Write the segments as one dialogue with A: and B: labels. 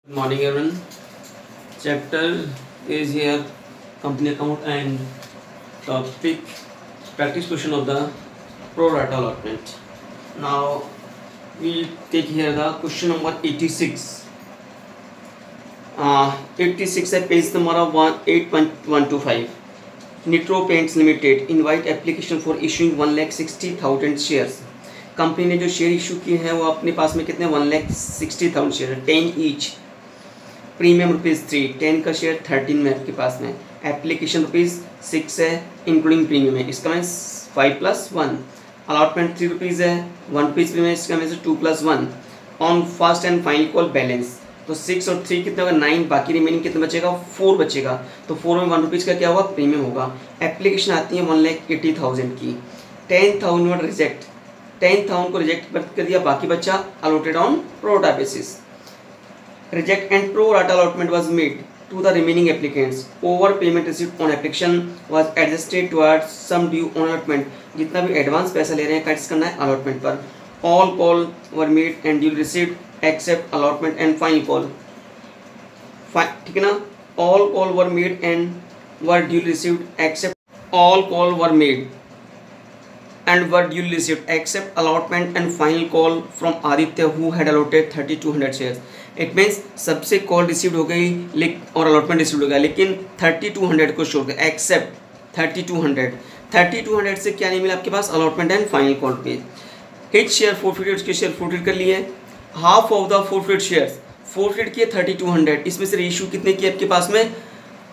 A: Good morning everyone. Chapter is here company account and topic practice question of the pro rata allotment. Now we take here the question number 86. 86 है page number of 8.125. Nitro Paints Limited invite application for issuing 1,60,000 shares. Company ने जो share issue किए हैं वो अपने पास में कितने 1,60,000 share 10 each. Premium ₹3 10 का शेयर 13 में आपके पास में. एप्लीकेशन ₹6 है इंक्लूडिंग प्रीमियम है. इसका में 5+1. अलॉटमेंट ₹3 है. ₹1 प्रीमियम. इसका में से 2+1 on first and final call balance. तो 6 और 3 कितना होगा 9. बाकी रिमेनिंग कितना बचेगा 4 बचेगा. तो 4 में ₹1 का क्या होगा प्रीमियम होगा. एप्लीकेशन आती है 1,80,000 की. 10,000 रिजेक्ट. 10,000 को रिजेक्ट कर दिया. बाकी बच्चा allotted on pro rata basis. Reject and pro rata allotment was made to the remaining applicants. Overpayment received on application was adjusted towards sum due on allotment. जितना भी एडवांस पैसा ले रहे हैं कट करना है अलॉटमेंट पर. All call were made and due received except allotment and final call. ठीक है ना. All call were made and were due received except all call were made and were duly received except allotment and final call from Aditya who had allotted 3,200 shares. It means सबसे call received हो गई और allotment received हो गया लेकिन 3,200 को छोड़ गया एक्सेप्ट 3,200 से क्या नहीं मिला आपके पास अलॉटमेंट एंड फाइनल कॉल पे. हिच शेयर फोरफिटेड उसके शेयर फोरफिट कर लिए. Half of the forfeit shares forfeit किए 3,200. इसमें से इशू कितने किए आपके पास में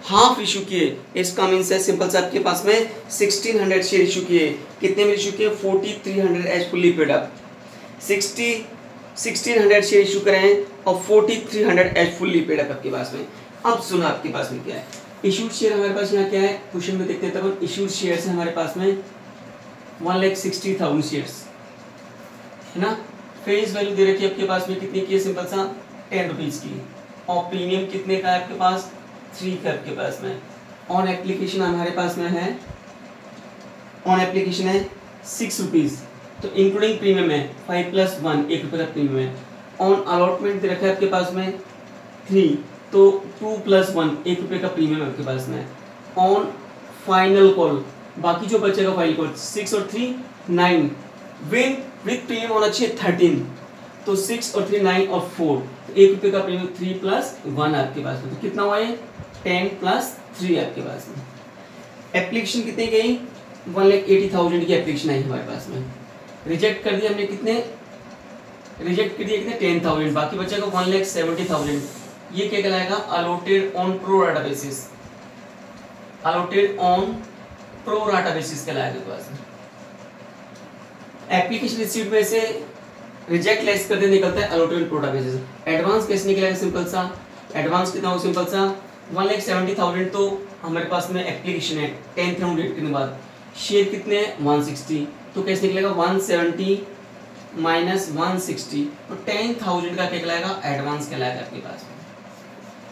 A: हाफ इशू किए. इसका मीन्स है सिंपल से आपके पास में 1,600 शेयर इशू किए. कितने में इशू किए 4,300 as fully paid up. 1,600 share issue करें और 4,300 एज फुल्ली पेड अप आपके पास में. अब सुना आपके पास में क्या है इशूड शेयर. हमारे पास यहाँ क्या है क्वेश्चन में देखते हैं तब इशूड शेयर्स है हमारे पास में 1,60,000 शेयर्स है ना. फेस वैल्यू दे रखी है आपके पास में कितनी की है सिंपल सा ₹10 की. और प्रीमियम कितने का है आपके पास 3 का आपके पास में. ऑन एप्लीकेशन हमारे पास में है ऑन एप्लीकेशन है ₹6. तो इंक्लूडिंग प्रीमियम है 5+1 ₹1 का प्रीमियम है. ऑन अलॉटमेंट दे रखा है आपके पास में 3 तो 2+1 ₹1 का प्रीमियम है आपके पास में. ऑन फाइनल कॉल बाकी जो बचेगा फाइनल कॉल 6 और 3 9 विद प्रीमियम होना चाहिए 13. तो 6 और 3 9 और 4 ₹1 का प्रीमियम 3+1 आपके पास में. तो कितना हुआ ये 10+3 आपके पास में. एप्लीकेशन कितनी गई 1,80,000 की एप्लीकेशन आई हमारे पास में. रिजेक्ट कर दिया हमने कितने रिजेक्ट कर दिया कितने 10,000. बाकी बचेगा 1,70,000. ये क्या कहलाएगा allotted on pro rata basis. Allotted on pro rata basis कहलाएगा पास में. एप्लीकेशन रिसीव्ड में से रिजेक्ट लेस कर दे निकलता है allotted pro rata basis. Advance कैसे निकलेगा सिंपल सा एडवांस कितना हो सिंपल सा 1,70,000. तो हमारे पास में एप्लीकेशन है 10,000 डेट के बाद शेयर कितने हैं 160. तो कैसे निकलेगा 170 माइनस 160. तो 10,000 का क्या कहलाएगा एडवांस कहलाएगा आपके पास में.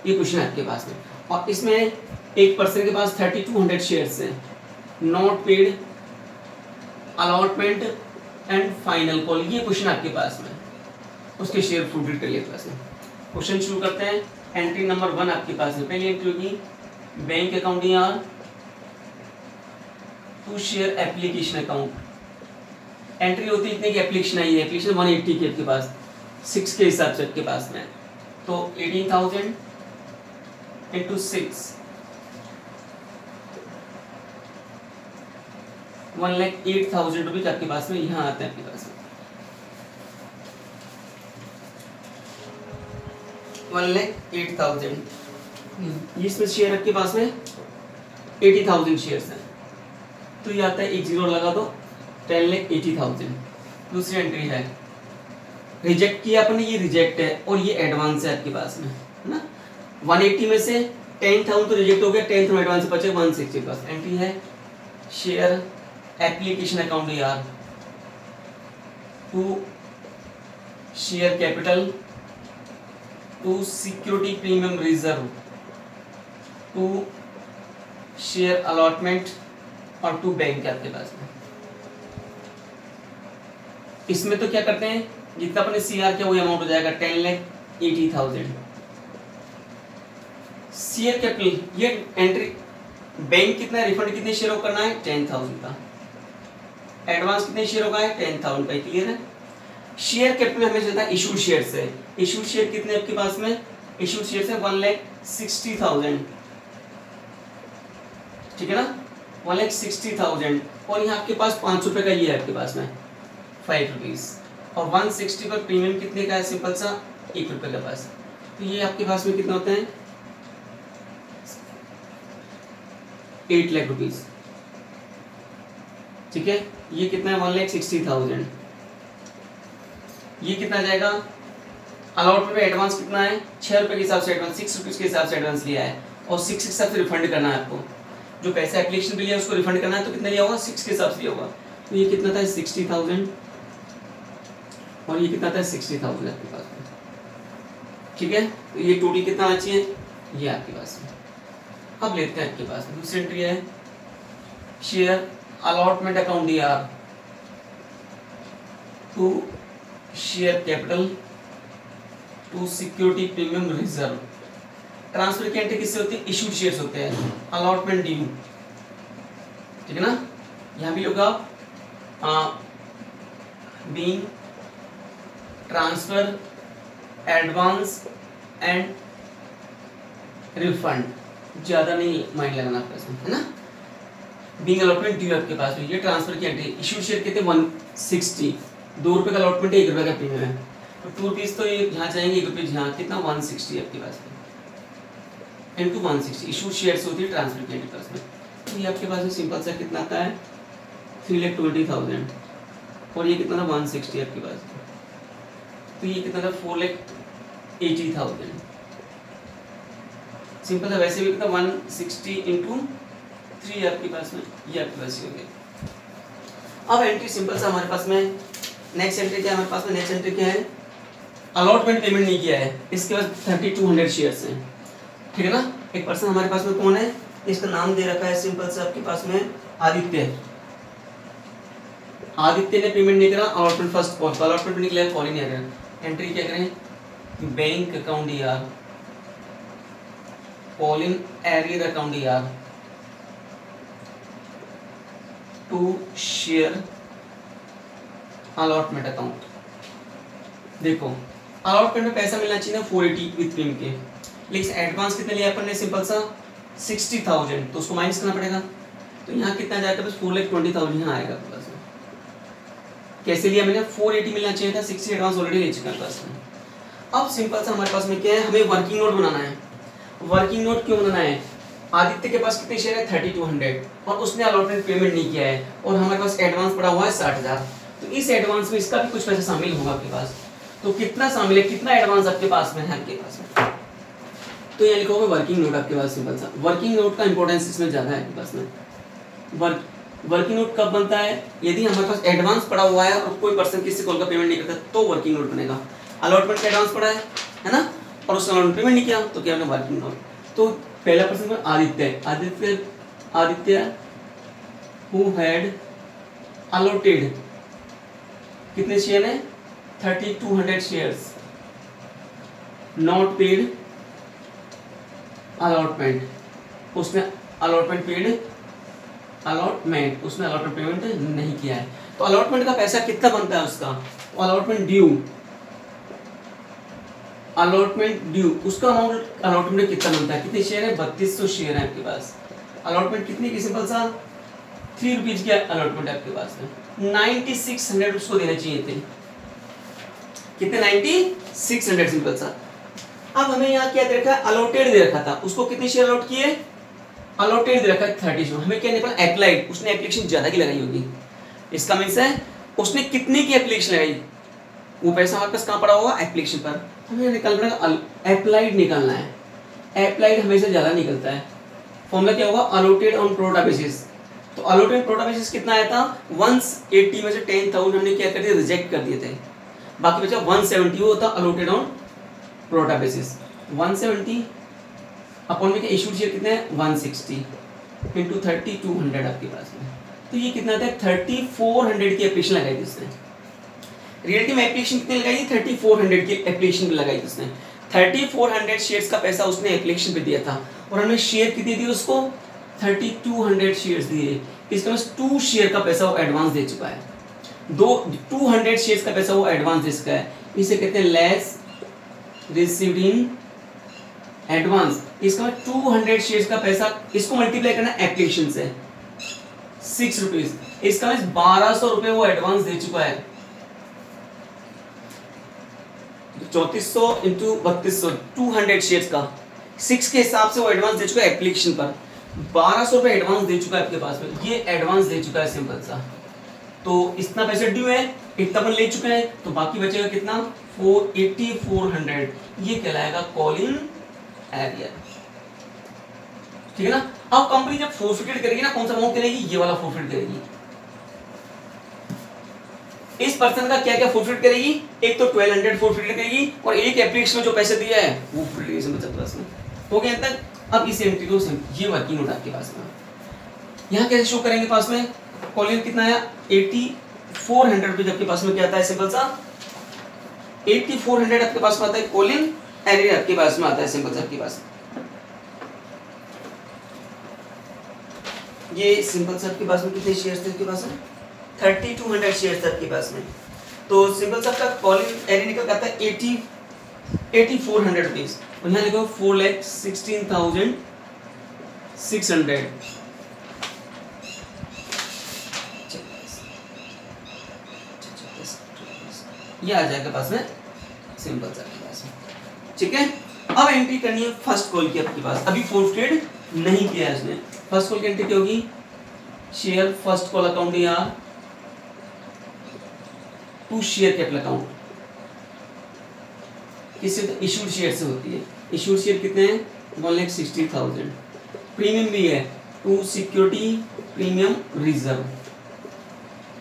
A: ये क्वेश्चन है आपके पास में. और इसमें एक पर्सन के पास 3,200 शेयर्स हैं not paid allotment and final call. ये क्वेश्चन आपके पास में उसके शेयर फुलफिल कर लिए पास में. क्वेश्चन शुरू करते हैं. एंट्री नंबर 1 आपके पास है. पहली एंट्री होगी बैंक अकाउंट या to share application account. Entry होती है इतने की एप्लीकेशन आई है. एप्लीकेशन 180 की आपके पास 6 के हिसाब से आपके पास में. तो 18,000 इंटू 6 1,08,000 आपके पास में यहाँ आते हैं आपके पास में 1,08,000. इसमें शेयर आपके पास में 80,000 शेयर्स हैं. तो ये आता है एक जीरो लगा दो 10,80,000. दूसरी एंट्री है रिजेक्ट किया आपने. ये रिजेक्ट है और ये एडवांस है आपके पास में है ना. 180 में से 10,000 तो रिजेक्ट हो गया 10,000 एडवांस से बचे 160 पास. एंट्री है शेयर एप्लीकेशन अकाउंट यार to share capital to security premium reserve to share allotment और टू बैंक आपके पास में. इसमें तो क्या करते हैं जितना अपने सीआर किया वही अमाउंट हो जाएगा 10,80,000. शेयर कैपिटल, ये एंट्री बैंक कितना रिफंड कितने शेयर को करना है 10,000 का, एडवांस कितने शेयर होगा है 10,000 का, क्लियर है। शेयर कैपिटल में हमें चलता है इशूड शेयर से, इशूड शेयर कितने आपके पास में, इशूड शेयर से 1,60,000, ठीक है ना, 1,60,000, और यहाँ आपके पास 5 रुपए का ये है आपके पास में 5 रुपीज, और 160 पर प्रीमियम कितने का है, सिंपल सा 1 रुपए का पास, तो ये आपके पास में कितना होता है 8 लाख रुपीज, ठीक है। ये कितना है 1,60,000, ये कितना जाएगा, अलॉटमेंट में एडवांस कितना है 6 रुपए के हिसाब से एडवांस, 6 रुपीज के हिसाब से एडवांस लिया है, और 6 के हिसाब से रिफंड करना है आपको, जो पैसा एप्लीकेशन पे लिया है उसको रिफंड करना है, तो कितना लिया होगा 6 के हिसाब से लिया होगा, तो ये कितना था 60,000, और ये कितना था 60,000 आपके पास में, ठीक है। तो ये टोटल कितना आना चाहिए, ये आपके पास में। अब लेते हैं आपके पास में दूसरी एंट्री है share allotment account DR to share capital to security premium reserve. Transfer की एंट्री किससे होती है, इशूड शेयर्स होते हैं, अलॉटमेंट ड्यू, ठीक है ना। यहाँ भी होगा being transfer advance and refund, ज्यादा नहीं माइंड लगाना आपका इसमें, है ना। बीइंग अलॉटमेंट ड्यू आपके पास में, ये ट्रांसफर की एंट्री, इशूड शेयर कितने 160, 2 रुपए का अलॉटमेंट है, 1 रुपए का प्रीमियम है, तो 2 रुपीज तो ये यहाँ जाएंगे, 1 रुपये यहाँ, कितना 160 आपके पास में इनटू 160, इशूड शेयर्स होती है ट्रांसफर की एंट्री पास में, तो ये आपके पास में सिंपल सा कितना आता है 3,20,000, और ये कितना था 160 आपके पास में, तो ये कितना था 4,80,000, सिंपल था। वैसे भी कितना 160 इंटू 3 आपके पास में, ये आपके पास हो गया। अब एंट्री सिंपल सा हमारे पास में, नेक्स्ट एंट्री क्या है हमारे पास में, नेक्स्ट एंट्री क्या है, अलॉटमेंट पेमेंट नहीं किया है, इसके पास 3,200 शेयर्स हैं, ठीक है ना। एक पर्सन हमारे पास में कौन है, इसका नाम दे रखा है सिंपल सा आपके पास में आदित्य, आदित्य ने पेमेंट नहीं करा, अलॉटमेंट फर्स्ट कॉल, अलॉटमेंट नहीं किया, कॉल ही नहीं आ रहा, एंट्री क्या करें, bank account DR, calling arrear account DR to share allotment account. देखो अलॉटमेंट में पैसा मिलना चाहिए ना 480 विद प्रीमियम के, लेकिन एडवांस कितने लिया अपन ने, सिंपल सा 60,000, तो उसको माइनस करना पड़ेगा, तो यहाँ कितना जाएगा बस 4,20,000 यहाँ आएगा बस। कैसे लिया मैंने, 480 मिलना चाहिए था, 60 एडवांस ऑलरेडी ले चुका है। अब सिंपल सा हमारे पास में क्या है, हमें वर्किंग नोट बनाना है। वर्किंग नोट क्यों बनाना है, आदित्य के पास कितने शेयर है 3,200, और उसने अलॉटमेंट पेमेंट नहीं किया है, और हमारे पास एडवांस पड़ा हुआ है 60,000, तो इस एडवांस में इसका भी कुछ पैसा शामिल होगा आपके पास, तो कितना शामिल है, कितना एडवांस आपके पास में है आपके पास में, तो ये लिखोगे वर्किंग नोट आपके पास। सिंपल सा वर्किंग नोट का इंपॉर्टेंस इसमें ज्यादा है आपके पास में। वर्किंग नोट कब बनता है, यदि हमारे पास एडवांस पड़ा हुआ है और कोई पर्सन किसी कॉल का पेमेंट नहीं करता तो वर्किंग नोट बनेगा। अलॉटमेंट का एडवांस पड़ा है ना, और उसका अलॉटमेंट पेमेंट नहीं किया तो क्या बनेगा वर्किंग नोट। तो पहला person Aditya, Aditya Aditya who had allotted कितने शेयर है 3,200 शेयर्स, नॉट पेड अलॉटमेंट, उसने अलॉटमेंट पेड अलॉटमेंट, उसने अलॉटमेंट पेमेंट नहीं किया है, तो अलॉटमेंट का पैसा कितना बनता है उसका, अलॉटमेंट ड्यू, अलॉटमेंट ड्यू उसका अमाउंट अलॉटमेंट कितना बनता है, कितने शेयर है 3,200 शेयर है आपके पास, अलॉटमेंट कितने की, सिंपल सा 3 रुपीज की अलॉटमेंट आपके पास में 9,600 उसको देने चाहिए थे, कितने 9,600 सिंपल सा। अब हमें यहाँ क्या दे रखा है, अलॉटेड दे रखा था, उसको कितने शेयर अलॉट किए, अलॉटेड दे रखा है 30, हमें क्या नहीं पता एप्लाइड, उसने एप्लीकेशन ज्यादा की लगाई होगी, इसका मीन्स है उसने कितने की एप्लीकेशन लगाई, वो पैसा हमारे पास कहाँ पड़ा होगा एप्लीकेशन पर, हमें निकालना है एप्लाइड निकालना है, एप्लाइड हमेशा ज्यादा निकलता है। फॉर्मूला क्या होगा, अलॉटेड ऑन प्रोटा बेसिस, तो अलॉटेड प्रोटा बेसिस कितना आया था 180 में से 10,000 हमने क्या कर दिया रिजेक्ट कर दिए थे, बाकी बचा 170 वो होता allotted on pro rata basis, 170 upon में क्या इशूड शेयर कितने हैं 160 इंटू 3,200 आपके पास में, तो ये कितना था 3,400 की एप्लीकेशन लगाई थी उसने, रियलिटी में एप्लीकेशन कितने लगाई थी 3,400 की एप्लीकेशन लगाई थी उसने, 3400 शेयर्स का पैसा उसने एप्लीकेशन पे दिया था और हमने शेयर कितने दिए उसको 3200 शेयर्स दिए। इसका मतलब 2 शेयर का पैसा वो एडवांस दे चुका है, 200 शेयर्स का पैसा वो एडवांस दे चुका है। इसे कहते हैं लेस रिसीव्ड इन एडवांस। इसका मतलब 200 शेयर्स का पैसा, इसको मल्टीप्लाई करना एप्लीकेशन से 6 रुपीज, इसका मतलब 1200 रुपए वो एडवांस दे चुका है। 3400 इंटू 3200, 200 शेयर्स का 6 के हिसाब से वो एडवांस दे चुका है एप्लीकेशन पर। 1200 रुपए एडवांस दे चुका है आपके पास में, ये एडवांस दे चुका है सिंपल सा। तो इतना पैसा ड्यू है, इतना अपन ले चुके हैं, तो बाकी बचेगा कितना 480,400, ये कहलाएगा कॉलिंग एरियर। ठीक है ना। अब कंपनी जब फोरफिटेड करेगी ना, कौन सा अमाउंट करेगी, ये वाला फोरफिट करेगी। इस पर्सन का क्या क्या फोरफिट करेगी, एक तो 1200 फोरफिट करेगी और एक एप्लीकेशन में जो पैसे दिया है वो फोरफिट हो गया तक। अब इस एंट्री को ये वर्किंग नोट आपके पास में यहाँ कैसे शो करेंगे, पास में कॉलिंग कितना आया 8400 रुपीज आपके पास में क्या आता है सिंपल सा 8400 आपके पास में आता है कॉलिंग एरियर आपके पास में आता है सिंपल सा आपके पास। ये सिंपल सा आपके पास में कितने शेयर्स थे आपके पास में 3200 शेयर्स थे आपके पास में। तो सिंपल सा आपका कॉलिंग एरियर निकल आता है 8400 रुपीज और यहाँ लिखो 4,16,600। ये आ जाएगा पास में सिंपल सा आपके पास में। ठीक है। अब एंट्री करनी है फर्स्ट कॉल की आपके पास, अभी फोरफिटेड नहीं किया है इसने। फर्स्ट कॉल की एंट्री क्या होगी, शेयर फर्स्ट कॉल अकाउंट या टू शेयर कैपिटल अकाउंट, किससे इशूड शेयर से होती है। इशूड शेयर कितने हैं 1,60,000। प्रीमियम भी है टू सिक्योरिटी प्रीमियम रिजर्व।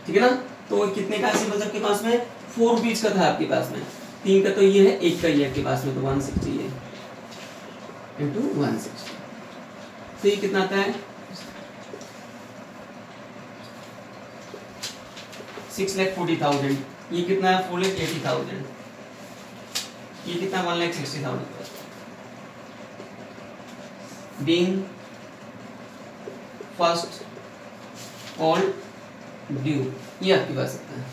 A: ठीक है ना। तो कितने का सिंपल आपके पास में 4 रुपीज का था आपके पास में, 3 का तो ये है, 1 का ये आपके पास में, तो 160 है इंटू 160, तो ये कितना आता है 6,40,000। ये कितना है 4,80,000। ये कितना 1,60,000 बीइंग फर्स्ट कॉल ड्यू, ये आपके पास सकता है।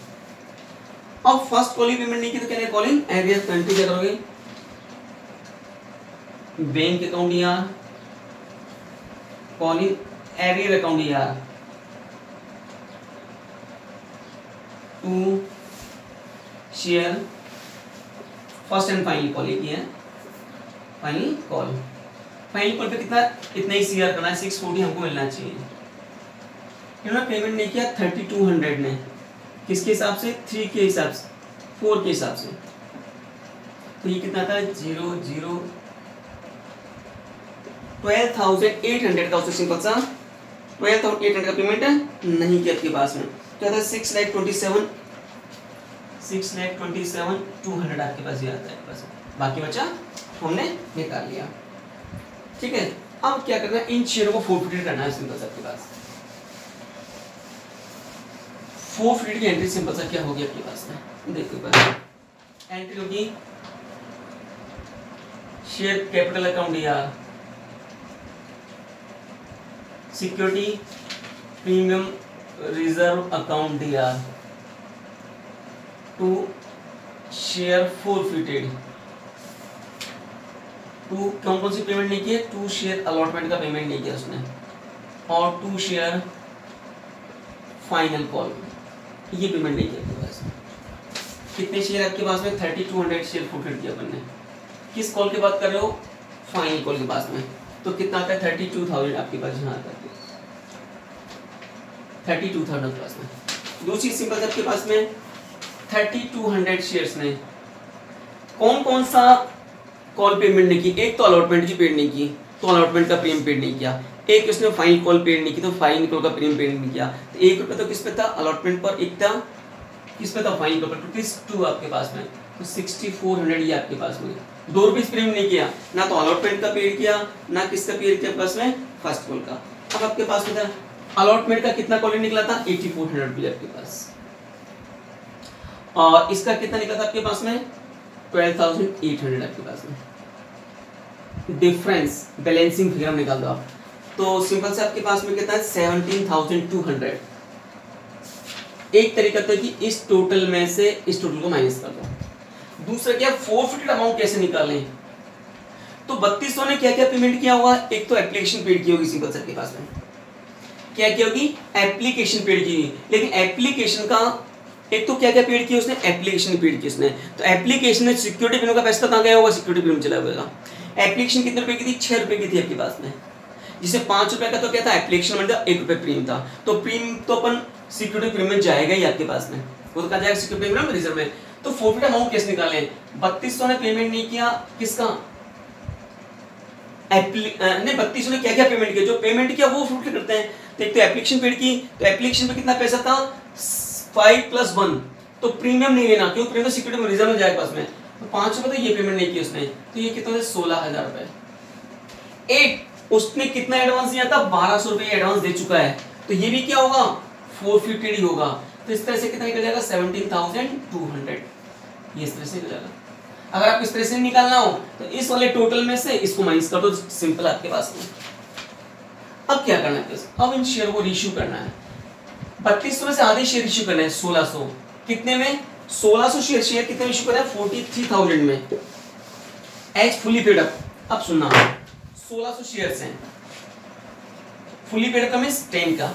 A: अब फर्स्ट कॉलिंग पेमेंट नहीं की तो क्या कॉलिंग एरियर कंट्री क्या करोगे, बैंक अकाउंट या कॉलिंग एरियर अकाउंट या to share first and final call ये है फाइनल कॉल। फाइनल कॉल पे कितना इतना ही सीआर करना है 640 हमको मिलना चाहिए। इन्होंने पेमेंट नहीं किया 3200 ने, किसके हिसाब से 3 के हिसाब से 4 के हिसाब से, तो ये कितना था 12,800 का उससे सिंपल सा 12,800 का पेमेंट नहीं किया आपके पास में, क्या था 6,27,200 आपके पास ये आता है बस, बाकी बचा हमने निकाल लिया। ठीक है। अब क्या करना है, इन शेयरों को फोरफिटेड करना है सिंपल सा आपके पास। फोरफिटेड की एंट्री सिंपल सा क्या होगी आपके पास में, देखो बस एंट्री होगी शेयर कैपिटल अकाउंट या सिक्योरिटी प्रीमियम रिजर्व अकाउंट या टू शेयर फोरफिटेड। टू कौन सी पेमेंट नहीं की है, 2 शेयर अलॉटमेंट का पेमेंट नहीं किया उसने, और 2 शेयर फाइनल कॉल ये पेमेंट नहीं किया आपके पास। कितने शेयर आपके पास में 3200 शेयर फोरफिट किया अपन ने। किस कॉल की बात कर रहे हो, फाइनल कॉल के पास में, तो कितना आता है 32,000 आपके पास यहाँ आता है 32,000 के पास में। दूसरी सिंपल आपके पास में 3200 शेयर्स ने कौन कौन सा कॉल पेमेंट नहीं की, एक तो अलॉटमेंट की पेड नहीं की तो अलॉटमेंट का प्रीमियम पेड नहीं किया, एक उसने फाइनल कॉल पेड नहीं की तो फाइनल कॉल का प्रीमियम पेड नहीं किया। तो 1 रुपये तो किस पे था अलॉटमेंट पर, एक था किस पे था फाइनल कॉल पर, रुपीज 2 आपके पास में, तो 6400 ये आपके पास में 2 रुपीज प्रीमियम नहीं किया, ना तो अलॉटमेंट का पेड किया ना किसका पेड किया पास में फर्स्ट कॉल का। अब आपके पास में था अलॉटमेंट का कितना कॉल निकला था 8400 रुपये आपके पास, और इसका कितना निकला था आपके पास में 12,800 आपके पास में। डिफरेंस बैलेंसिंग फिगर हम निकाल दो आप, तो सिंपल से आपके पास में कितना है 17,200। एक तरीका तो कि इस टोटल में से इस टोटल को माइनस कर दो। दूसरा क्या, फोरफिटेड अमाउंट कैसे निकालें, तो 3200 ने क्या क्या पेमेंट किया हुआ, एक तो एप्लीकेशन पेड की होगी सिंपल सर के पास में, क्या क्या होगी एप्लीकेशन पेड की, लेकिन एप्लीकेशन का एक तो क्या क्या पेड किया उसने, एप्लीकेशन पेड की उसने, तो एप्लीकेशन में सिक्योरिटी बिलों का पैसा कहाँ गया होगा, सिक्योरिटी बिल में चला होगा। एप्लीकेशन कितने रुपए की थी, 6 रुपए की थी आपके पास में, जिसे 5 रुपए का तो क्या था एप्लीकेशन मतलब 1 रुपए प्रीमियम था, तो प्रीमियम तो अपन सिक्योरिटी प्रीमियम जाएगा ही आपके पास में, वो तो कहा जाएगा सिक्योरिटी प्रीमियम रिजर्व में। तो फोरफिट अमाउंट कैसे निकालें, 3200 ने पेमेंट नहीं किया किसका, नहीं 3200 ने क्या क्या पेमेंट किया, जो पेमेंट किया वो फोरफिट करते हैं। तो एक तो एप्लीकेशन पेड की, तो एप्लीकेशन पे कितना पैसा था 5 + 1, तो प्रीमियम नहीं लेना क्योंकि प्रीमियम तो सिक्योरिटी में रिजर्व में जाएगा पास में, तो 5 रुपए तो ये पेमेंट नहीं की उसने, तो ये कितना 16,000 रुपए। एक उसने कितना एडवांस दिया था, 1200 रुपए एडवांस दे चुका है, तो ये भी क्या होगा फोरफिटेड ही होगा। तो इस तरह से कितना निकल जाएगा 17,200, ये इस तरह से निकल जाएगा। अगर आप इस तरह से निकालना हो तो इस वाले टोटल में से इसको माइनस कर दो, सिंपल आपके पास में। अब क्या करना है, अब इन शेयर को इश्यू करना है, 3200 में से आधे शेयर इश्यू करना है 1600, कितने में 1600 शेयर कितने में इश्यू करना है 43,000 में एज फुली पेड अप। अब सुनना 1600 शेयर्स हैं, फुली पेड का मींस 10 का,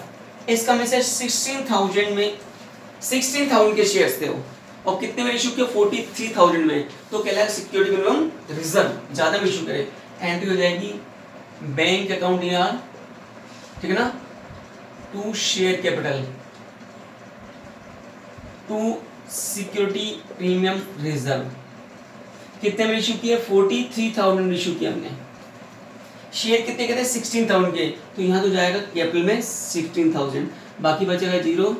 A: इसका में से 16,000 में 16,000 के शेयर्स थे वो, और कितने में इशू किया 43,000 में, तो कहलाएगा सिक्योरिटी मिनिमम रिजर्व, ज्यादा में इशू करे, एंट्री हो जाएगी बैंक अकाउंट यार, ठीक है ना, to share capital to security premium reserve, कितने में इशू किया 43,000 में इशू किया हमने, शेयर कितने के थे 16,000 के, तो यहां तो जाएगा कैपिटल में 16,000, बाकी बचेगा 0,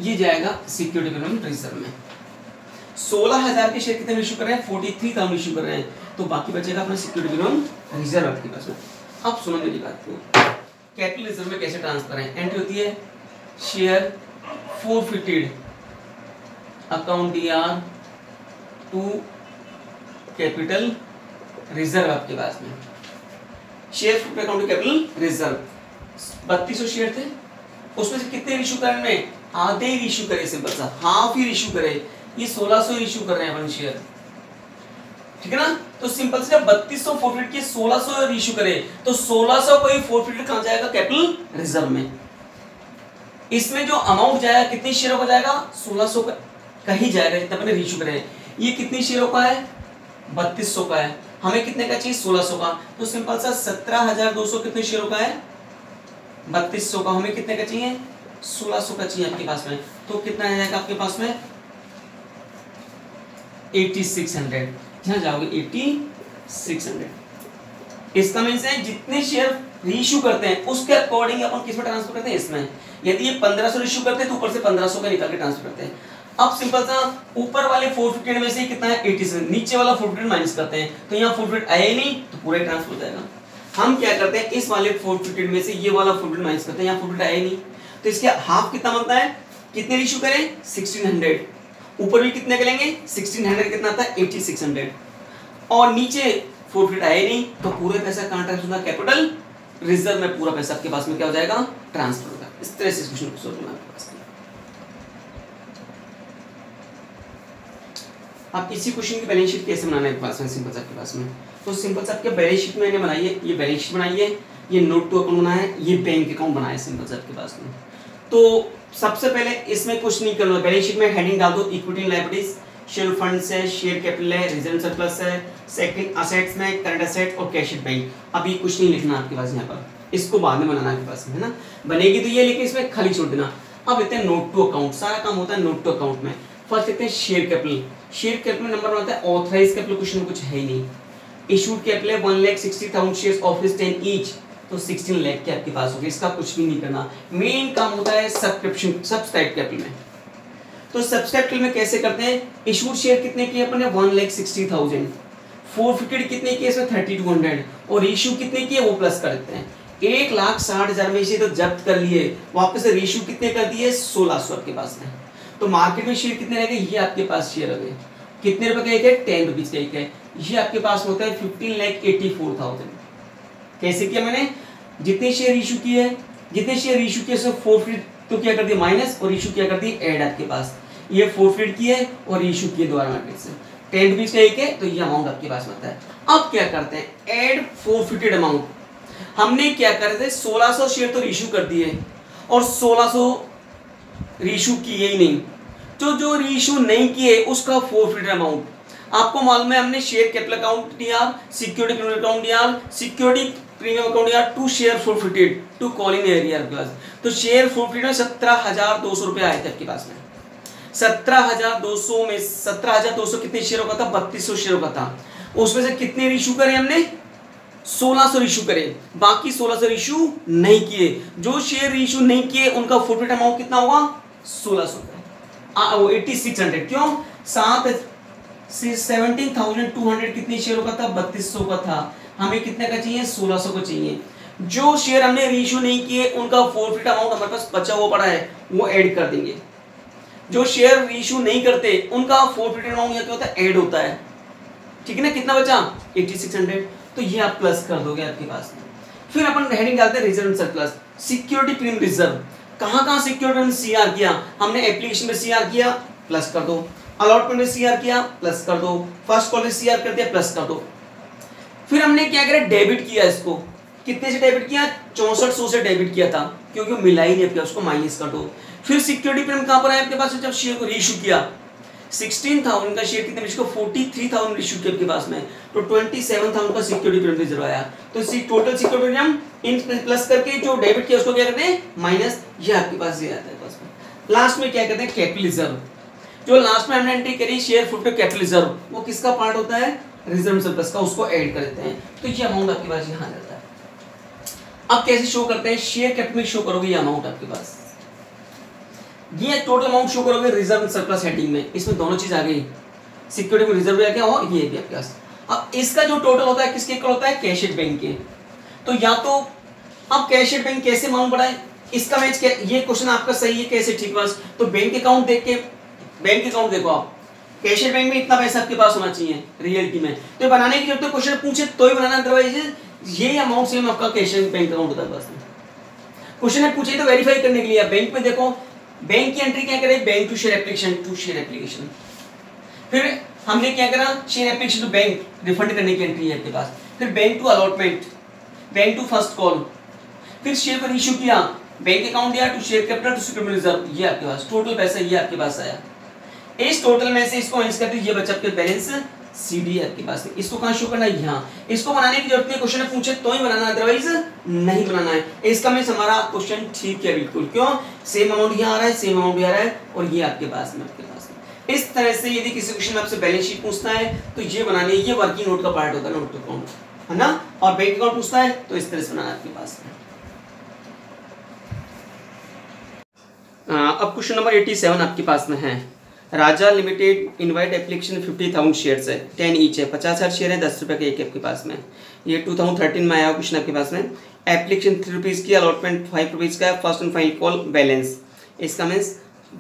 A: ये जाएगा सिक्योरिटी प्रीमियम रिजर्व में। 16,000 के शेयर कितने में इशू कर रहे हैं 43,000 इशू कर रहे हैं, तो बाकी बचेगा अपना सिक्योरिटी प्रीमियम रिजर्व आपके पास में। अब सुनो मेरी बात को, कैपिटल रिजर्व में कैसे ट्रांसफर है, एंट्री होती है share forfeited account DR to capital reserve आपके पास में, share forfeited account to capital reserve. 3200 share थे, उसमें से कितने इशू करने में, आधे ही इशू करे, सिंपल सा हाफ ही इशू करे, ये 1600 इशू कर रहे हैं अपन शेयर, ठीक है ना। तो सिंपल से 3200 फोरफिट के 1600 इशू करे, तो 1600 को ही फोरफिट कहां जाएगा कैपिटल रिजर्व में। इसमें जो अमाउंट जाएगा कितनी शेयरों का जाएगा 1600 का ही जाएगा, जितना मैंने इशू करे। ये कितनी शेयरों का है 3200 का है, हमें कितने का चाहिए 1600 का, तो सिंपल सा 17,200 कितने शेयरों का है 3200 का, हमें कितने का चाहिए 1600 का चाहिए आपके पास में, तो कितना आ जाएगा आपके पास में 8600, यहाँ जाओगे 8600। इसका मीन्स है जितने शेयर रीइश्यू करते हैं उसके अकॉर्डिंग अपन किस में ट्रांसफर करते हैं, इसमें। यदि ये 1500 इश्यू करते हैं तो ऊपर से 1500 का निकाल के ट्रांसफर करते हैं। अब सिंपल सा ऊपर वाले 450 में से कितना है 87, नीचे वाला 450 माइनस करते हैं, तो यहाँ 450 आया ही नहीं, तो पूरा ट्रांसफर हो जाएगा। हम क्या करते हैं इस वाले 450 में से ये वाला 450 माइनस करते हैं, यहाँ 450 आया ही नहीं, तो इसके हाफ कितना बनता है, कितने इशू करें 1600, ऊपर भी कितने करेंगे 1600, कितना आता है 8600, और नीचे 450 आया नहीं, तो पूरे पैसा कहां ट्रांसफर होगा कैपिटल रिजर्व में, पूरा पैसा आपके पास में क्या हो जाएगा ट्रांसफर होगा। इस तरह से इस क्वेश्चन को सोल्व करना आपके पास। आप इसी क्वेश्चन की बैलेंस शीट कैसे बनाना है आपके पास में, सिंपल सा आपके पास में, तो सिंपल सा आपके बैलेंस शीट मैंने बनाई है, ये बैलेंस शीट बनाई है, ये नोट टू अकाउंट बनाया है, ये बैंक अकाउंट बनाया है सिंपल सा आपके पास में। तो सबसे पहले इसमें कुछ नहीं करना, बैलेंस शीट में हेडिंग डाल दो equity and liabilities, share funds है, शेयर कैपिटल है, रिजर्व सरप्लस है, सेकंड असेट्स में करंट असेट और कैश एट बैंक। अब ये कुछ नहीं लिखना आपके पास, यहाँ पर इसको बाद में बनाना आपके पास में, है ना, बनेगी तो ये, लेकिन इसमें खाली छोड़ देना। अब लेते हैं नोट टू अकाउंट, सारा काम होता है नोट टू अकाउंट में। फर्स्ट लेते हैं share capital, share capital number होता है ऑथराइज कैपिटल, क्वेश्चन में कुछ है ही नहीं। इशूड कैपिटल है 1,60,000 शेयर्स ऑफ 10 ईच, तो 16 लाख के आपके पास होगी, इसका कुछ भी नहीं करना। मेन काम होता है सब्सक्रिप्शन, सब्सक्राइब कैपिटल में। तो सब्सक्राइब कैपिटल में कैसे करते हैं, इशूड शेयर कितने किए अपन ने 1,60,000, फोरफिटेड कितने किए इसमें 3200, और इशू कितने किए वो प्लस कर देते हैं। 1,60,000 में से तो जब्त कर लिए, वापस से इशू कितने कर दिए 1600 आपके पास में। तो मार्केट में शेयर कितने रह गए, ये आपके पास शेयर हो गए, कितने रुपए का एक है? 10 रुपीज का एक है। ये आपके पास होता है 15,84,000। कैसे किया मैंने? जितने शेयर इशू किए, जितने शेयर इशू किए सब फोरफिट तो क्या कर दिया माइनस, और इशू क्या कर दी ऐड। आपके पास ये फोरफिट किए और इशू किए दोबारा मार्केट से। 10 रुपीज का एक है, तो ये अमाउंट आपके पास आता है। अब क्या करते हैं? Add forfeited amount. हमने क्या करते हैं? 1600 शेयर तो इशू कर दिए और 1600 रीशू किए ही नहीं। तो जो रीशू नहीं किए उसका फोरफिटेड अमाउंट आपको मालूम है। हमने शेयर कैपिटल अकाउंट दिया, सिक्योरिटी प्रीमियम अकाउंट दिया, सिक्योरिटी प्रीमियम अकाउंट दिया, to share forfeited to calling area के पास। तो शेयर फोरफिटेड में 17,200 रुपए आए थे आपके पास में। 17,200 में 17,200 कितने शेयरों का था? 3200 शेयरों का था। उसमें से कितने इशू करे हमने? 1600 इशू करे, बाकी 1600 इशू नहीं किए। जो शेयर इशू नहीं किए उनका फोरफिट अमाउंट कितना होगा? 1600 वो 8600। क्यों? 17,200 कितने शेयरों का था? 3200 का था। हमें कितने का चाहिए? 1600 को चाहिए। जो शेयर हमने रीइशू नहीं किए उनका फोरफिट अमाउंट हमारे पास बचा हुआ पड़ा है, वो ऐड कर देंगे। जो शेयर रीइशू नहीं करते उनका फोरफिट अमाउंट क्या होता है? ऐड होता है। ठीक है ना? कितना बचा? 8600। तो ये आप प्लस कर दोगे आपके पास। फिर अपन हेडिंग डालते हैं reserve surplus. Security premium reserve कहां सिक्योरिटी में सीआर किया? हमने एप्लीकेशन में सीआर किया, प्लस कर दो। अलॉटमेंट में सीआर किया, प्लस कर दो। फर्स्ट कॉल में सीआर कर दिया, प्लस कर दो। फिर हमने क्या करा? डेबिट किया इसको। कितने से डेबिट किया? 6400 से डेबिट किया था, क्योंकि मिला ही नहीं, उसको माइनस कर दो। फिर सिक्योरिटी प्रीमियम कहां पर आया आपके पास? जब शेयर को रीइशू किया 16,000 का शेयर कितने में? 43,000 इशू किया आपके पास में, तो 27,000 का सिक्योरिटी प्रीमियम रिजर्व आया। तो total security premium in plus करके जो डेबिट किया उसको क्या करते हैं? माइनस। ये आपके पास ये आता है पास में। लास्ट में क्या करते हैं? Capital reserve. जो लास्ट में हमने एंट्री करी शेयर फुट कैपिटल रिजर्व, वो किसका पार्ट होता है? रिजर्व सरप्लस का, उसको ऐड कर देते हैं। तो ये अमाउंट आपके पास यहाँ जाता है। अब कैसे शो करते हैं? शेयर कैपिटल में शो करोगे ये अमाउंट आपके पास, ये टोटल अमाउंट शो करोगे रिजर्व सरप्लस हेडिंग में। इसमें दोनों चीज आ गई, सिक्योरिटी में रिजर्व आ गया और ये भी आपके पास। अब इसका जो टोटल होता है किसके इक्वल होता है? कैश एट बैंक के। तो या तो अब कैश एट बैंक कैसे मालूम पड़ा है? इसका मैच क्या? ये क्वेश्चन आपका सही है कैसे? ठीक बस। तो बैंक अकाउंट देख के, बैंक अकाउंट देखो आप, कैश एट बैंक में इतना पैसा आपके पास होना चाहिए रियलिटी में। तो बनाने की जरूरत है, क्वेश्चन पूछे तो ही बनाना, अदरवाइज ये अमाउंट सेम आपका कैश एट बैंक अकाउंट होता है बस। क्वेश्चन है पूछे तो वेरीफाई करने के लिए बैंक में देखो, बैंक की एंट्री क्या करें? Bank to share application, to share application. फिर हमने क्या करा? Share application to bank, refund करने की एंट्री है आपके पास। फिर bank to allotment, bank to first call. फिर शेयर पर इशू किया, बैंक अकाउंट दिया, to share capital, to security reserve. ये आपके पास टोटल पैसा ये आपके पास आया। इस टोटल में से इसको माइनस करते ये बचा आपके बैलेंस सीडी आपके पास में। इसको कहां शो करना है? यहाँ। इसको बनाने की जरूरत नहीं, क्वेश्चन पूछे तो ही बनाना, अदरवाइज नहीं बनाना है। इसका मींस हमारा क्वेश्चन ठीक है बिल्कुल। क्यों? सेम अमाउंट यहाँ आ रहा है, सेम अमाउंट यहाँ आ रहा है, और ये आपके पास में इस तरह से यदि किसी क्वेश्चन में आपसे बैलेंस शीट पूछता है तो ये बनानी है, ये वर्किंग नोट का पार्ट होता है, नोट टू अकाउंट, है ना। और बैंक अकाउंट पूछता है तो इस तरह से बनाना आपके पास में। अब क्वेश्चन नंबर 87 आपके पास में है। राजा लिमिटेड इनवाइट एप्लीकेशन 50,000 शेयर्स है, 10 ईच है, 50,000 शेयर है, 10 रुपये का एक आपके पास में। ये 2013 में आया क्वेश्चन आपके पास में। एप्लीकेशन 3 रुपीज़ की, अलॉटमेंट 5 रुपीज़ का है, first and final call balance. इसका मीन्स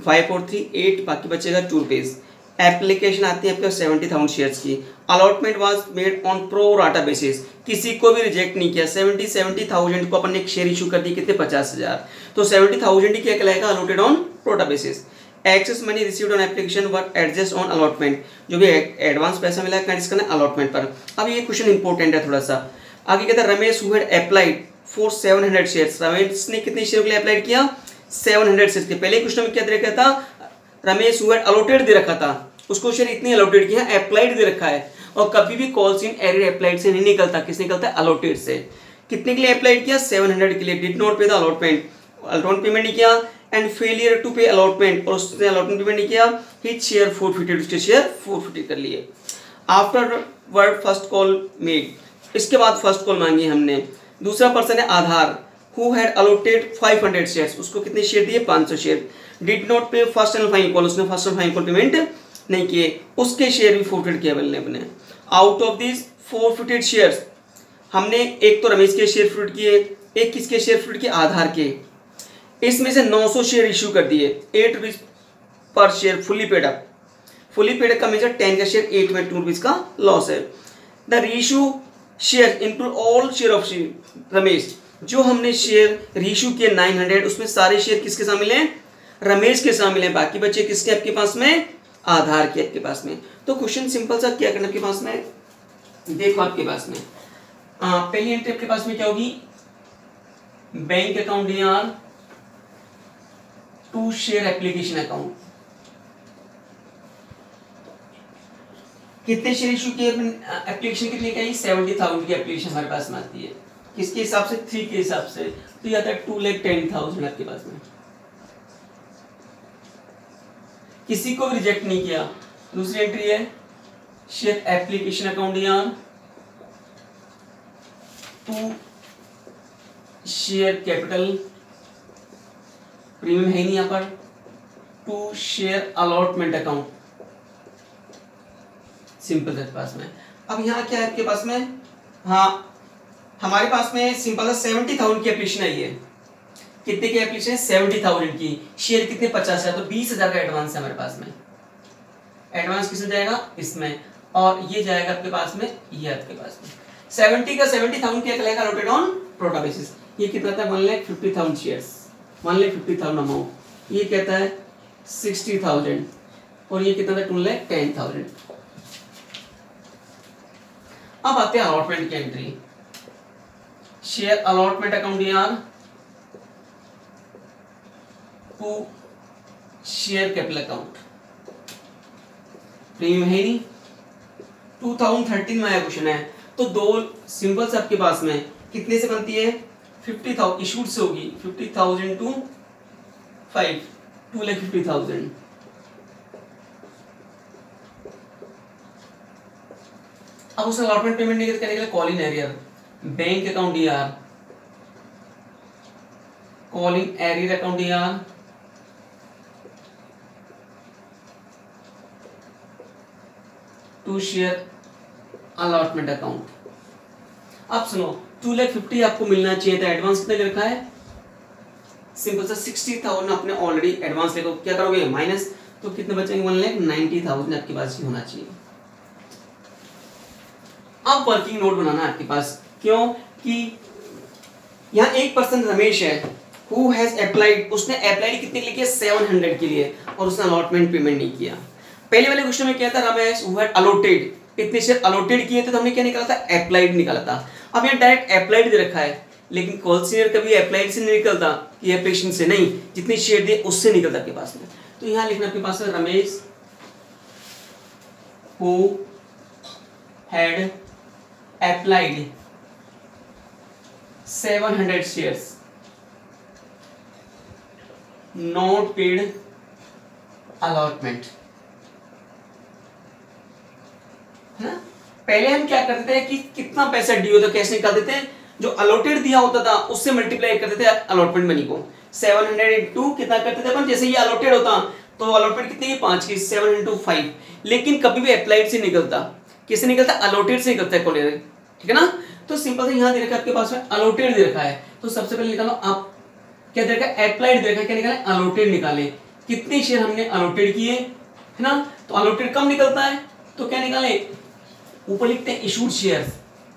A: 5 और 3 8, बाकी बचेगा 2 रुपीज़। एप्लीकेशन आती है आपके 70,000 शेयर्स की। Allotment was made on pro rata basis, किसी को भी रिजेक्ट नहीं किया। 70,000 को अपन ने एक शेयर इशू कर दी, कितने? 50,000। तो 70,000 ही क्या कहलाएगा? Allotted on pro rata basis. Excess money received on application were adjust on allotment, जो भी एडवांस पैसा मिला है एडजस्ट करना अलॉटमेंट पर। अब ये क्वेश्चन इंपॉर्टेंट है थोड़ा सा। आगे कहता है Ramesh who had applied for 700 shares, Ramesh ने कितने शेयर के लिए अप्लाई किया? 700 शेयर के। पहले क्वेश्चन में क्या दे रखा था? रमेश हु हैड अलॉटेड दे रखा था, उसको शेयर इतनी अलॉटेड किया, अप्लाइड दे रखा है। और कभी भी कॉल्स इन एरियर अप्लाइड से नहीं निकलता, किससे निकलता है? अलॉटेड से। कितने के लिए अप्लाइड किया? 700 के लिए। डिड नॉट पे द अलॉटमेंट, अलॉटमेंट पेमेंट नहीं किया, एंड फेलियर टू पे अलॉटमेंट, और उसने अलॉटमेंट पेमेंट नहीं किया, हिज शेयर फोरफिटेड, उसके शेयर फोरफिटेड कर लिए। After word first call made, इसके बाद फर्स्ट कॉल मांगी हमने। दूसरा पर्सन है आधार, हु हैड अलॉटेड 500 शेयर्स, उसको कितने शेयर दिए? 500 शेयर। डिड नॉट पे फर्स्ट एंड फाइनल कॉल, उसने first and final call payment नहीं किए, उसके शेयर भी फोरफिटेड किया हमने। Out of this forfeited shares, हमने एक तो रमेश के शेयर फोरफिट किए, एक किसके शेयर फोरफिट किए? आधार के। इसमें से 900 शेयर इशू कर दिए, 8 rupees per share fully paid up. Fully paid का मेजर 10 का शेयर 8.2 रुपीज का लॉस है। The ratio share include all share of Ramesh, जो हमने शेयर रीशू किए 900, उसमें सारे शेयर किसके शामिल हैं? रमेश के शामिल हैं। बाकी बचे किसके आपके पास में? आधार के आपके पास में। तो क्वेश्चन सिंपल सा क्या करना आपके पास में, देखो आपके पास में पहली एंट्री आपके पास में क्या होगी? बैंक अकाउंट यार टू शेयर एप्लीकेशन अकाउंट। कितने शेयर इशू किए? एप्लीकेशन कितने की आई? 70,000 की एप्लीकेशन हमारे पास में आती है। किसके हिसाब से? 3 के हिसाब से। तो ये आता है 2,10,000 आपके पास में। किसी को भी रिजेक्ट नहीं किया। दूसरी एंट्री है शेयर एप्लीकेशन अकाउंट यार टू शेयर कैपिटल, प्रीमियम है नहीं यहां पर, to share allotment account, simple है पास में। अब यहाँ क्या है आपके पास में? हाँ, हमारे पास में सिंपल है 70,000 की एप्लीकेशन आई है। कितने की एप्लीकेशन है? 70,000 की। शेयर कितने? 50,000। तो 20,000 का एडवांस है हमारे पास में। एडवांस किसमें जाएगा? इसमें। और ये जाएगा आपके पास में, ये आपके पास में 70 का 70,000 क्या कहलाएगा? Allotted on pro rata basis. ये कितना था? 1,50,000 शेयर्स, 1,50,000 अमाउंट। ये कहता है 60,000 और ये कितना था? 2,10,000। अब आते हैं अलॉटमेंट की एंट्री। शेयर अलॉटमेंट अकाउंट यार to share capital account, premium है नहीं। 2013 में आया क्वेश्चन है। तो दो सिंबल्स आपके पास में कितने से बनती है? 50,000 इशूड से होगी। 50,000 टू 5, 2,50,000। अब उस अलॉटमेंट पेमेंट नहीं करने के लिए call in arrear, bank account यार कॉल इन एरियर अकाउंट यार टू शेयर अलॉटमेंट अकाउंट। अब सुनो 2,50,000 आपको मिलना चाहिए था। एडवांस कितना रखा है? सिंपल सा 60,000 आपने ऑलरेडी एडवांस लेकर क्या करोगे? माइनस। तो कितने बचेंगे? 1,90,000 आपके पास होना चाहिए। अब वर्किंग नोट बनाना है आपके पास। क्यों कि यहाँ एक पर्सन रमेश है, हु हैज अप्लाइड, उसने अप्लाइड कितने के लिए किया? 700 के लिए, और उसने अलॉटमेंट पेमेंट नहीं किया। पहले वाले क्वेश्चन में क्या था? रमेश हु हैड अलॉटेड, इतने शेयर अलॉटेड किए थे, तो हमने क्या निकाला था? अप्लाइड निकाला था। अब यहाँ डायरेक्ट अप्लाइड दे रखा है, लेकिन कॉल सीनियर कभी अप्लाइड से नहीं निकलता कि एप्लीकेशन से नहीं, जितने शेयर दिए उससे निकलता आपके पास में। तो यहाँ लिखना आपके पास है Ramesh who had applied 700 shares not paid allotment. है ना? पहले हम क्या करते थे कि कितना पैसा ड्यू होता कैसे निकालते थे? जो अलॉटेड दिया होता था उससे मल्टीप्लाई करते थे अलॉटमेंट मनी को। 700 इंटू कितना करते थे अपन? जैसे ये अलॉटेड होता तो अलॉटमेंट कितनी है? 5 की, 7 इंटू 5। लेकिन कभी भी अप्लाइड से निकलता, किससे निकलता? अलॉटेड से निकलता है कॉलेज। ठीक है ना? तो सिंपल से यहाँ दे रखा है आपके पास में अलॉटेड दे रखा है। तो सबसे पहले निकालो आप क्या दे रखा है? अप्लाइड दे रखा है, क्या निकाले? अलॉटेड निकाले। कितने शेयर हमने अलॉटेड किए, है ना? तो अलॉटेड कम निकलता है, तो क्या निकाले? ऊपर लिखते हैं इशूड शेयर्स,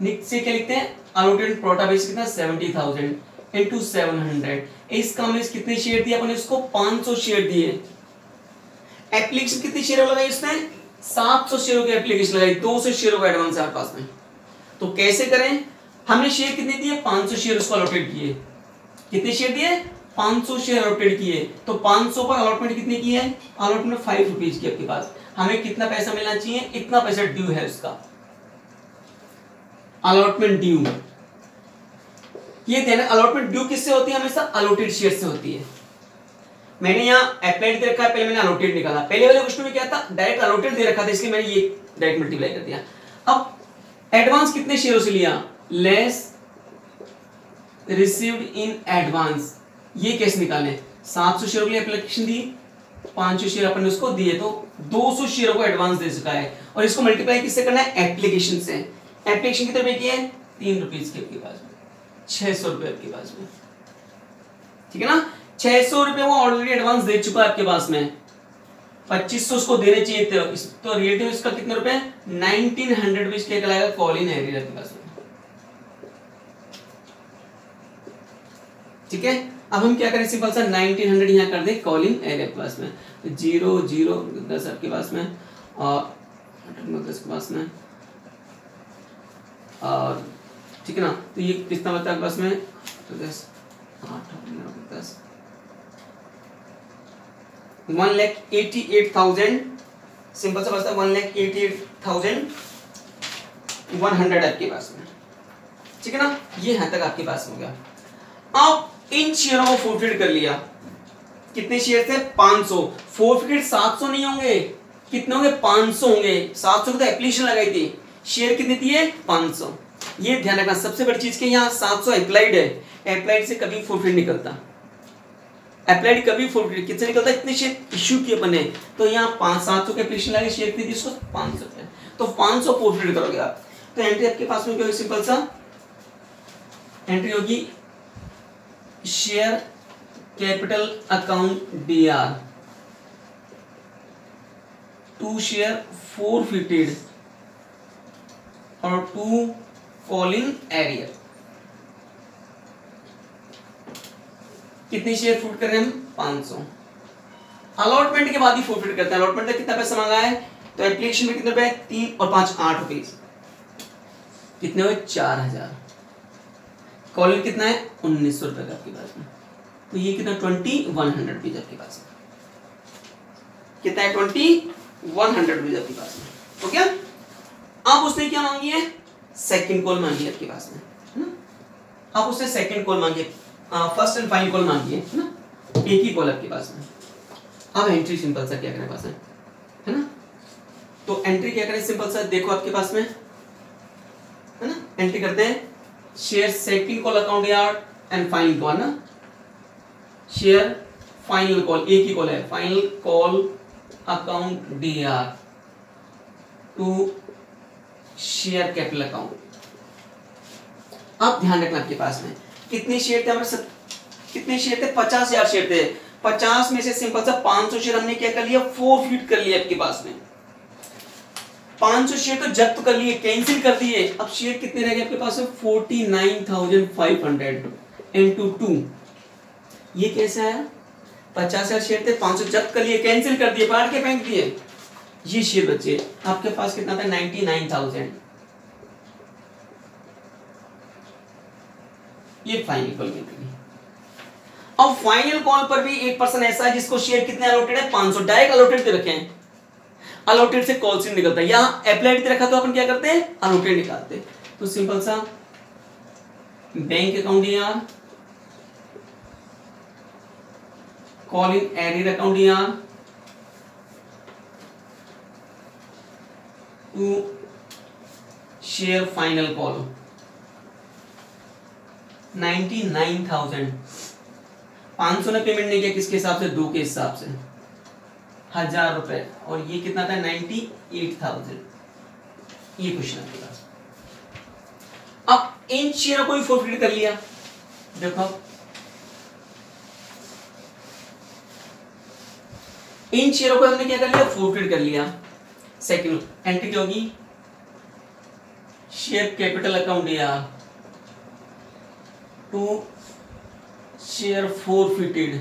A: नीचे क्या लिखते हैं? अलॉटेड प्रोटा बेस कितना? 70,000 इनटू 700। इसका हमने कितने शेयर दिए? अपने इसको 500 शेयर दिए। एप्लीकेशन कितनी शेयर लगाई उसने? 700 शेयरों की एप्लीकेशन लगाई, 200 शेयरों का एडवांस है हमारे पास में। तो कैसे करें? हमने शेयर कितने दिए? 500 शेयर उसको अलॉटेड किए। कितने शेयर दिए? 500 शेयर अलॉटेड किए। तो 500 पर अलॉटमेंट कितने की है? अलॉटमेंट 5 रुपीज की आपके पास। हमें कितना पैसा मिलना चाहिए? इतना पैसा ड्यू है उसका, अलॉटमेंट ड्यू। ये देना अलॉटमेंट ड्यू किससे होती है? हमेशा अलॉटेड शेयर से होती है। मैंने यहाँ अप्लाइड दे रखा है, पहले मैंने अलॉटेड निकाला। पहले वाले क्वेश्चन में क्या था? डायरेक्ट अलॉटेड दे रखा था, इसलिए मैंने ये डायरेक्ट मल्टीप्लाई कर दिया। अब एडवांस कितने शेयरों से लिया? Less received in advance. ये कैसे निकालें? 700 शेयरों के लिए एप्लीकेशन दी, 500 शेयर अपन ने उसको दिए, तो 200 शेयरों को एडवांस दे चुका है। और इसको मल्टीप्लाई किससे करना है? एप्लीकेशन से। एप्लीकेशन कितने रुपए की है? 3 रुपीज की आपके पास में, 600 रुपए आपके पास में। ठीक है ना? 600 रुपए वो ऑलरेडी एडवांस दे चुका है आपके पास में। 2500 उसको देने चाहिए थे, तो रिलेटिव इसका कितने रुपए 1900 रुपीज क्या कहलाएगा कॉल इन एरियर के पास में। ठीक है, अब हम क्या करें सिंपल सा 1900 यहाँ कर दे कॉल इन एरियर के पास में, 0 0 10 आपके पास में और 10 के पास में और ठीक है ना, तो ये कितना बचा आपके पास में तो 10 8 10 1,88,000 सिंपल सा बचता है 1,88,100 आपके पास में। ठीक है ना, ये यहां तक आपके पास हो गया। अब इन शेयरों को फोरफिट कर लिया, कितने शेयर थे 500, फोरफिट 700 नहीं होंगे, कितने होंगे 500 होंगे, 700 की तो एप्लीकेशन लगाई थी, शेयर कितनी थी 500। ये ध्यान रखना सबसे बड़ी चीज के यहाँ 700 अप्लाइड है, अप्लाइड से कभी फोरफिट निकलता, अप्लाइड कभी फोरफिट कितने निकलता, इतने शेयर इश्यू किए बने, तो यहाँ 700 के एप्लीकेशन लगे, शेयर खरीदी उसको 500 पे, तो 500 फोरफिट करोगे आप। तो एंट्री आपके पास में क्या होगी सिंपल सा एंट्री होगी share capital account DR, 2 share forfeited और 2 कॉलिंग एरियर। कितने शेयर फुट कर रहे हैं हम 500, अलॉटमेंट के बाद ही फोरफिट करते हैं। अलॉटमेंट में कितना पैसा मांगा है, तो एप्लीकेशन में कितने रुपए 3 और 5 8 रुपीज, कितने हुए 4000, कॉलिंग कितना है 1900 रुपए का आपके पास में, तो ये कितना 2100 रुपीज आपके पास में, कितना है 2100 रुपीज आपके पास में। तो क्या अब उसने क्या मांगी है सेकंड कॉल मांगी है आपके पास में, है ना। अब उसने सेकंड कॉल मांगी है, फर्स्ट एंड फाइनल कॉल मांगी है ना, एक ही कॉल आपके पास में। अब एंट्री सिंपल सा क्या करें पास है ना, तो एंट्री क्या करें सिंपल सा देखो आपके पास में है ना, एंट्री करते हैं शेयर सेकंड कॉल अकाउंट यार एंड फाइनल कॉल ना, शेयर फाइनल कॉल एक ही कॉल है, final call account DR to share capital account. अब ध्यान रखना आपके पास में कितने शेयर थे हमारे, कितने शेयर थे 50,000 शेयर थे, 50 में से सिंपल सा 500 शेयर हमने क्या कर लिया फोरफिट कर लिया आपके पास में, 500 शेयर तो जब्त कर लिए कैंसिल कर दिए। अब शेयर कितने रह गए आपके पास में 49,500 इनटू 2, ये कैसे आया 50,000 शेयर थे 500 जब्त कर लिए कैंसिल कर दिए बाहर के फेंक दिए, ये शेयर बचे आपके पास कितना था 99,000, ये फाइनल कॉल में। अब फाइनल कॉल पर भी एक पर्सन ऐसा है जिसको शेयर कितने अलॉटेड है 500, डायरेक्ट अलॉटेड पे रखे हैं, अलॉटेड से कॉल से निकलता है, यहां अप्लाइड पे रखा तो अपन क्या करते हैं अलॉटेड निकालते हैं। तो सिंपल सा bank account DR, call in arrear account DR to share final call 99,000, 500 ने पेमेंट नहीं किया किसके हिसाब से 2 के हिसाब से 1000 रुपए, और ये कितना था 98,000, ये क्वेश्चन आपके पास। अब इन शेयरों को भी फोरफिट कर लिया, देखो इन शेयरों को हमने क्या कर लिया फोरफिट कर लिया। सेकंड एंट्री क्या होगी share capital account DR to share forfeited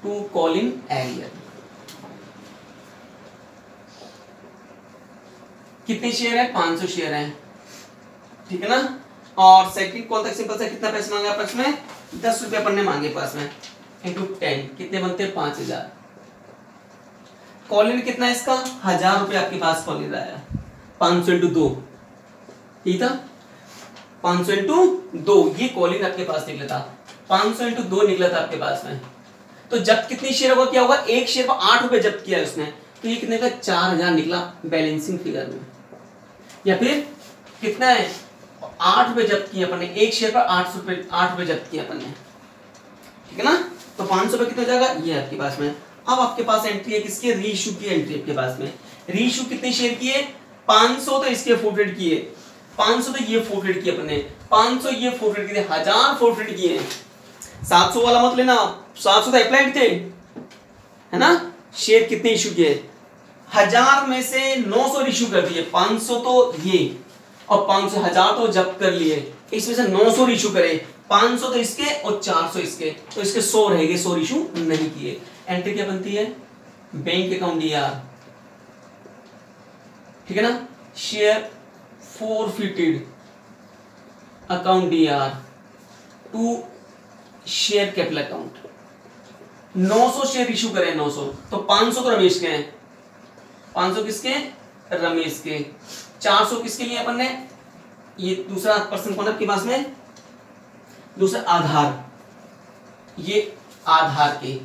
A: to calling arrear. कितने शेयर है 500 शेयर है, ठीक है ना, और सेकंड कॉल तक सिंपल सा कितना पैसा मांगा पास में 10 रुपए अपन ने मांगे पास में इंटू 10 कितने बनते हैं 5,000, कॉलिंग कितना है इसका 1000 रुपए आपके पास कॉलिंग आया, 500 इंटू 2 ठीक था, 500 इंटू 2 ये कॉलिंग आपके पास निकला था, 500 इंटू 2 निकला था आपके पास में। तो जब्त कितनी शेयर होगा क्या होगा, एक शेयर पर 8 रुपए जब्त किया उसने, तो ये कितने का 4000 निकला बैलेंसिंग फिगर में, या फिर कितना है 8 रुपए जब्त किया अपन ने, एक शेयर पर 8 रुपए जब्त किया अपन ने, ठीक है ना। तो 500 पे कितना हो जाएगा ये आपके पास में। अब आपके पास एंट्री है किसकी रीइश्यू की एंट्री आपके पास में, रीइश्यू कितने शेयर किए 500, तो इसके फोरफिट किए 500, तो ये फोरफिट किए अपने 500, ये फोरफिट किए 1000 फोरफिट किए, 700 वाला मत लेना, 700 तो अप्लाइड थे, है ना, शेयर कितने इशू किए, 1000 में से 900 इशू कर दिए, 500 तो ये और 500 1000 तो जब्त कर लिए, इसमें से 900 इशू करे, 500 तो इसके और 400 इसके, तो इसके 100 रहेंगे, 100 इशू नहीं किए। एंट्री क्या बनती है, बैंक अकाउंट DR, ठीक है ना, share forfeited account DR to share capital account. 900 share issue करें, 900 तो 500 तो रमेश के हैं, 500 किसके, रमेश के, 400 किसके लिए अपन ने, ये दूसरा पर्सन कौन है आपके पास में, दूसरा आधार, ये आधार के,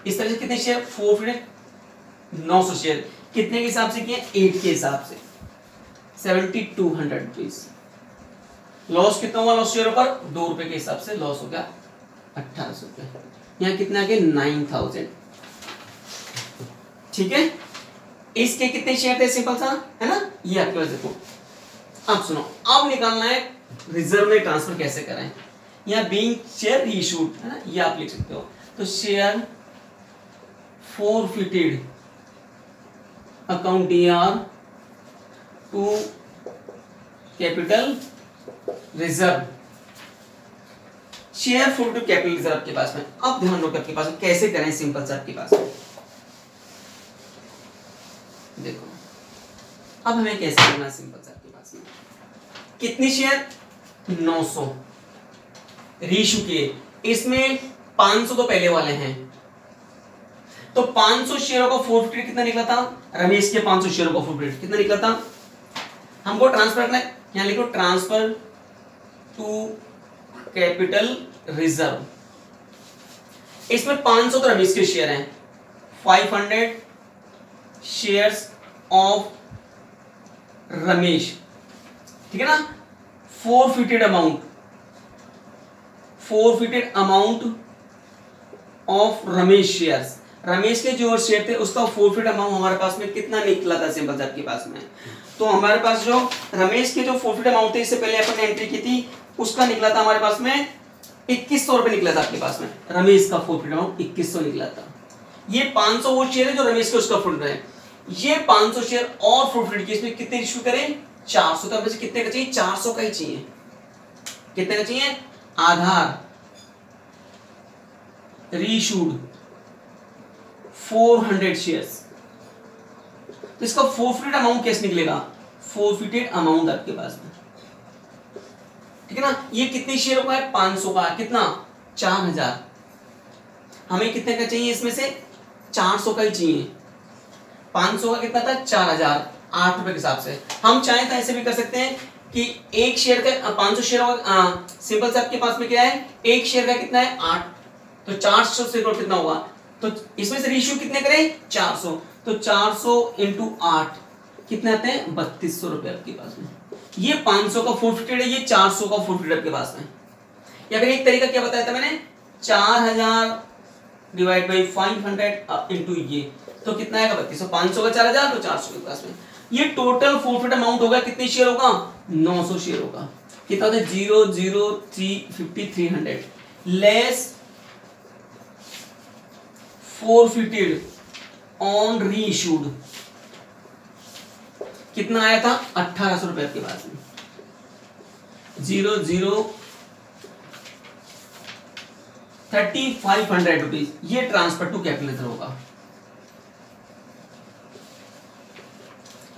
A: इस तरह से कितने शेयर, 900 शेयर कितने के हिसाब से किए, 8 के हिसाब से, 7200 रुपीज। लॉस कितना हुआ, लॉस शेयर पर 2 रुपए के हिसाब से लॉस हो गया 1800 रुपए, यहाँ कितना आ गया 9000, ठीक है। इसके कितने शेयर थे, सिंपल सा है ना, ये आपके पास देखो। अब सुनो, अब निकालना है रिजर्व में ट्रांसफर कैसे करें, यहाँ बीइंग शेयर रीइश्यूड है ना, ये आप लिख सकते हो, तो share forfeited account DR to capital reserve, share forfeited capital reserve आपके पास में। अब ध्यान रखो आपके पास में कैसे करें, सिंपल सा आपके पास में देखो, अब हमें कैसे करना है, सिंपल सा आपके पास में कितनी शेयर, 900 रीइश्यू किए, इसमें 500 तो पहले वाले हैं, तो 500 शेयरों का forfeited कितना निकला था, रमेश के 500 शेयरों का forfeited कितना निकला था, हमको ट्रांसफर करना है, यहां लिखो ट्रांसफर टू कैपिटल रिजर्व। इसमें 500 तो रमेश के शेयर हैं, 500 शेयर्स ऑफ रमेश, ठीक है ना, forfeited amount of Ramesh shares, Ramesh के जो शेयर थे उसका forfeited अमाउंट हमारे पास में कितना निकला था, सिंपल आपके पास में, तो हमारे पास जो रमेश के जो forfeited अमाउंट थे, इससे पहले अपन ने एंट्री की थी, उसका निकला था हमारे पास में 2100 रुपए निकला था आपके पास में, रमेश का forfeited अमाउंट 2100 निकला था। ये 500 वो शेयर है जो रमेश के उसका forfeited है, ये 500 शेयर और forfeited की, इसमें कितने इशू करें, 400, तो हमें से कितने का चाहिए, 400 का ही चाहिए, कितने का चाहिए, आधार रीइश्यूड 400 शेयर्स, तो इसका forfeited अमाउंट कैसे निकलेगा, forfeited अमाउंट आपके पास में, ठीक है ना, ये कितने शेयरों का है, 500 का, कितना 4000, हमें कितने का चाहिए, इसमें से 400 का ही चाहिए, 500 का कितना था 4000, 8 रुपए के हिसाब से। हम चाहें तो ऐसे भी कर सकते हैं कि एक शेयर का 500 शेयर का, सिंपल से आपके पास में क्या है, एक शेयर का कितना है 8, तो 400 शेयर कितना होगा, तो इसमें से रीइश्यू कितने करें, 400, तो 400 इंटू 8 कितने आते हैं, 3200 रुपए आपके पास में। ये 500 का forfeited है, ये 400 का forfeited आपके पास में। या फिर एक तरीका क्या बताया था मैंने, 4000 डिवाइड बाई 500 इंटू ये, तो कितना आएगा 3200, 500 का 4000 तो 400 के पास में, ये टोटल forfeited अमाउंट होगा कितने शेयर होगा, 900 शेयर होगा, कितना होता है 00300 लेस forfeited ऑन रीइश्यूड, कितना आया था 1800 रुपए आपके पास में, 3500 रुपीज, ये ट्रांसफर टू कैपिटल होगा,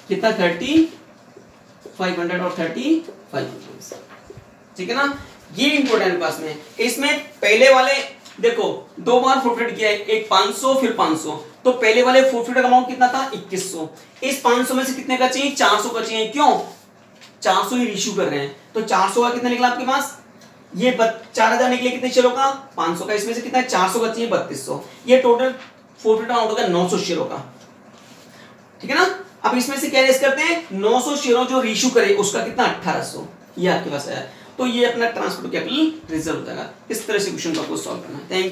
A: कितना 3500 और 3500, ठीक है ना, ये इंपोर्टेंट पास में। इसमें पहले वाले देखो 2 बार forfeited किया है, एक 500 फिर 500, तो पहले वाले forfeited अमाउंट कितना था 2100, इस 500 में से कितने का चाहिए, 400 का चाहिए, क्यों 400 ही इश्यू कर रहे हैं, तो 400 का कितना निकला आपके पास, ये 4000 निकले कितने शेयरों का, 500 का, इसमें से कितना है 400 का चाहिए 3200, ये टोटल forfeited अमाउंट होगा 900 शेयरों का, ठीक है ना। अब इसमें से क्या रेस करते हैं, 900 शेयरों जो रीइश्यू करे उसका कितना 1800, ये आपके पास है, तो ये अपना ट्रांसफर टू कैपिटल रिजर्व हो जाएगा। इस तरह से क्वेश्चन को आपको सॉल्व करना है। थैंक